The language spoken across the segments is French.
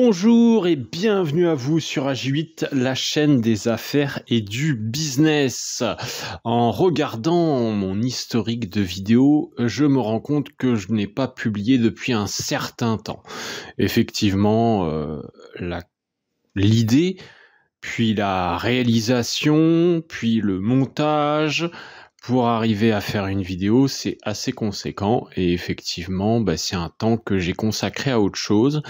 Bonjour et bienvenue à vous sur AJ8, la chaîne des affaires et du business. En regardant mon historique de vidéos, je me rends compte que je n'ai pas publié depuis un certain temps. Effectivement, l'idée, puis la réalisation, puis le montage, pour arriver à faire une vidéo, c'est assez conséquent et effectivement, c'est un temps que j'ai consacré à autre chose.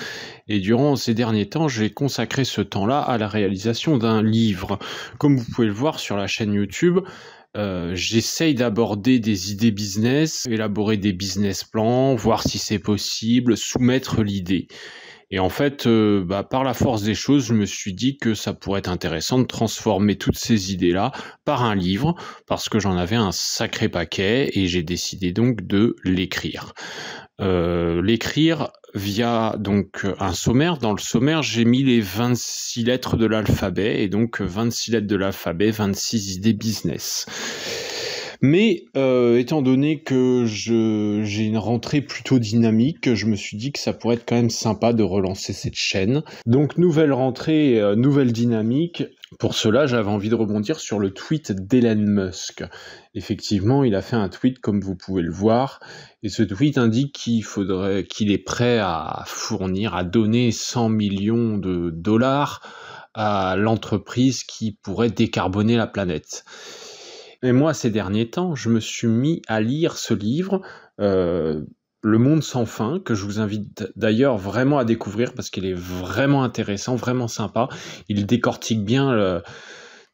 Et durant ces derniers temps, j'ai consacré ce temps-là à la réalisation d'un livre. Comme vous pouvez le voir sur la chaîne YouTube, j'essaye d'aborder des idées business, élaborer des business plans, voir si c'est possible, soumettre l'idée. Et en fait, par la force des choses, je me suis dit que ça pourrait être intéressant de transformer toutes ces idées-là par un livre, parce que j'en avais un sacré paquet, et j'ai décidé donc de l'écrire. L'écrire via donc un sommaire. Dans le sommaire, j'ai mis les 26 lettres de l'alphabet, et donc 26 lettres de l'alphabet, 26 idées business. Mais étant donné que j'ai une rentrée plutôt dynamique, je me suis dit que ça pourrait être quand même sympa de relancer cette chaîne. Donc nouvelle rentrée, nouvelle dynamique. Pour cela, j'avais envie de rebondir sur le tweet d'Elon Musk. Effectivement, il a fait un tweet comme vous pouvez le voir, et ce tweet indique qu'il est prêt à fournir, à donner 100 millions de dollars à l'entreprise qui pourrait décarboner la planète. Et moi, ces derniers temps, je me suis mis à lire ce livre, Le Monde sans fin, que je vous invite d'ailleurs vraiment à découvrir parce qu'il est vraiment intéressant, vraiment sympa. Il décortique bien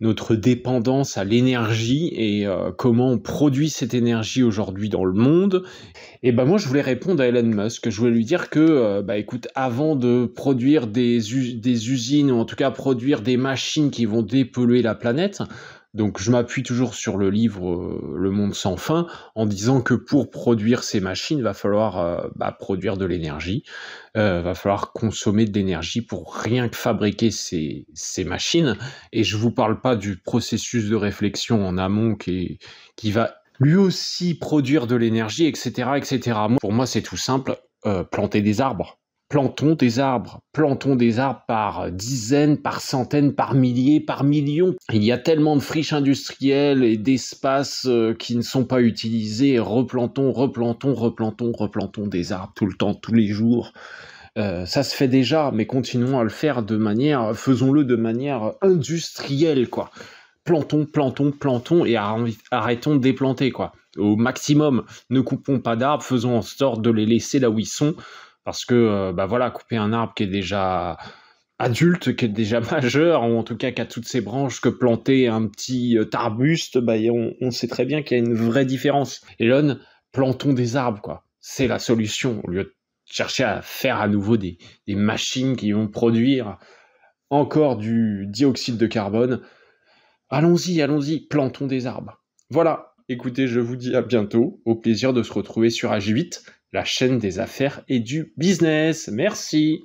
notre dépendance à l'énergie et comment on produit cette énergie aujourd'hui dans le monde. Et moi, je voulais répondre à Elon Musk. Je voulais lui dire que, écoute, avant de produire des usines, ou en tout cas produire des machines qui vont dépolluer la planète, donc je m'appuie toujours sur le livre Le Monde sans fin, en disant que pour produire ces machines, il va falloir produire de l'énergie, va falloir consommer de l'énergie pour rien que fabriquer ces machines. Et je vous parle pas du processus de réflexion en amont qui va lui aussi produire de l'énergie, etc., etc. Pour moi, c'est tout simple, planter des arbres. Plantons des arbres par dizaines, par centaines, par milliers, par millions. Il y a tellement de friches industrielles et d'espaces qui ne sont pas utilisés. Replantons des arbres tout le temps, tous les jours. Ça se fait déjà, mais continuons à le faire faisons-le de manière industrielle, quoi. Plantons, et arrêtons de déplanter, quoi. Au maximum, ne coupons pas d'arbres, faisons en sorte de les laisser là où ils sont, parce que, couper un arbre qui est déjà adulte, qui est déjà majeur, ou en tout cas qui a toutes ses branches, que planter un petit arbuste, on sait très bien qu'il y a une vraie différence. Elon, plantons des arbres, quoi. C'est la solution, au lieu de chercher à faire à nouveau des machines qui vont produire encore du dioxyde de carbone. Allons-y, plantons des arbres. Voilà, écoutez, je vous dis à bientôt, au plaisir de se retrouver sur AJ8, la chaîne des affaires et du business. Merci.